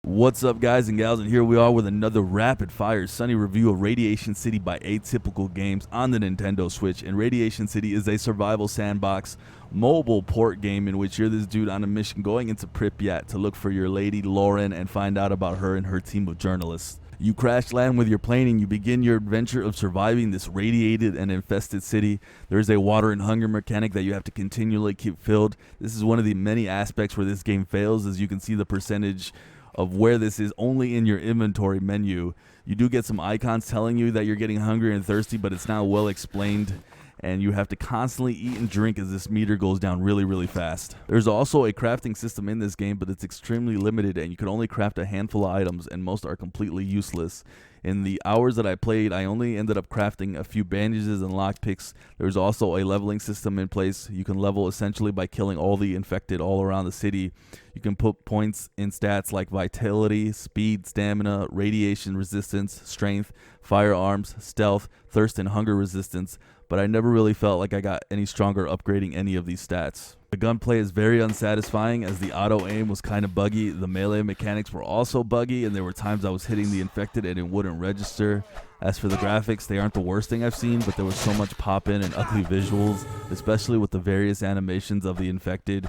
What's up, guys and gals, and here we are with another rapid-fire sunny review of Radiation City by Atypical Games on the Nintendo Switch. And Radiation City is a survival sandbox mobile port game in which you're this dude on a mission going into Pripyat to look for your lady Lauren and find out about her and her team of journalists. You crash land with your plane and you begin your adventure of surviving this radiated and infested city. There is a water and hunger mechanic that you have to continually keep filled. This is one of the many aspects where this game fails, as you can see the percentage of where this is only in your inventory menu. You do get some icons telling you that you're getting hungry and thirsty, but it's not well explained, and you have to constantly eat and drink as this meter goes down really fast. There's also a crafting system in this game, but it's extremely limited and you can only craft a handful of items, and most are completely useless. In the hours that I played, I only ended up crafting a few bandages and lockpicks. There's also a leveling system in place. You can level essentially by killing all the infected all around the city. You can put points in stats like vitality, speed, stamina, radiation resistance, strength, firearms, stealth, thirst, and hunger resistance, but I never really felt like I got any stronger upgrading any of these stats. The gunplay is very unsatisfying as the auto aim was kind of buggy. The melee mechanics were also buggy, and there were times I was hitting the infected and it wouldn't register. As for the graphics, they aren't the worst thing I've seen, but there was so much pop-in and ugly visuals, especially with the various animations of the infected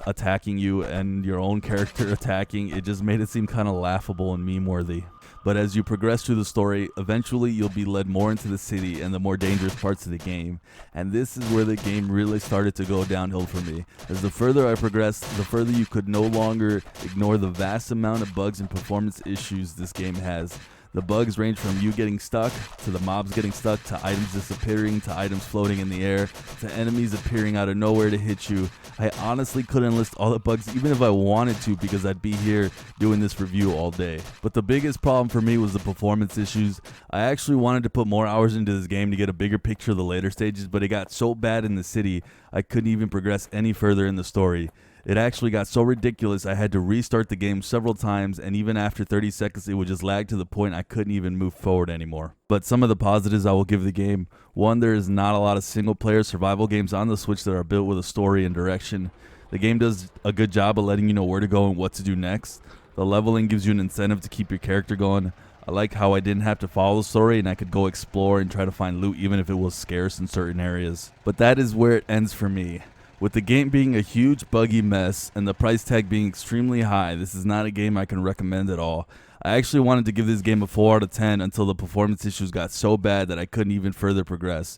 attacking you and your own character attacking. It just made it seem kind of laughable and meme-worthy. But as you progress through the story, eventually you'll be led more into the city and the more dangerous parts of the game. And this is where the game really started to go downhill for me. As the further I progressed, the further you could no longer ignore the vast amount of bugs and performance issues this game has. The bugs range from you getting stuck, to the mobs getting stuck, to items disappearing, to items floating in the air, to enemies appearing out of nowhere to hit you. I honestly couldn't list all the bugs even if I wanted to, because I'd be here doing this review all day. But the biggest problem for me was the performance issues. I actually wanted to put more hours into this game to get a bigger picture of the later stages, but it got so bad in the city, I couldn't even progress any further in the story. It actually got so ridiculous I had to restart the game several times, and even after 30 seconds it would just lag to the point I couldn't even move forward anymore. But some of the positives I will give the game: one, there is not a lot of single player survival games on the Switch that are built with a story and direction. The game does a good job of letting you know where to go and what to do next. The leveling gives you an incentive to keep your character going. I like how I didn't have to follow the story and I could go explore and try to find loot even if it was scarce in certain areas. But that is where it ends for me. With the game being a huge buggy mess and the price tag being extremely high, this is not a game I can recommend at all. I actually wanted to give this game a 4 out of 10 until the performance issues got so bad that I couldn't even further progress.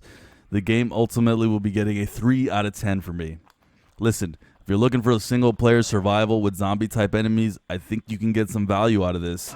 The game ultimately will be getting a 3 out of 10 for me. Listen, if you're looking for a single player survival with zombie type enemies, I think you can get some value out of this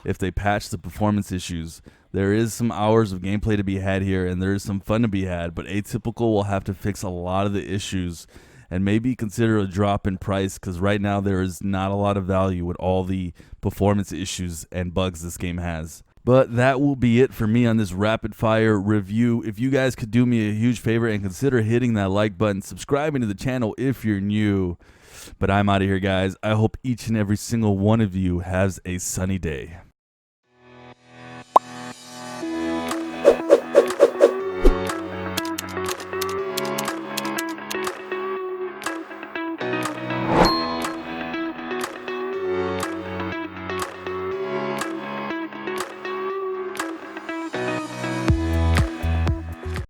if they patch the performance issues. There is some hours of gameplay to be had here, and there is some fun to be had, but Atypical will have to fix a lot of the issues and maybe consider a drop in price, because right now there is not a lot of value with all the performance issues and bugs this game has. But that will be it for me on this rapid fire review. If you guys could do me a huge favor and consider hitting that like button, subscribing to the channel if you're new. But I'm out of here, guys. I hope each and every single one of you has a sunny day.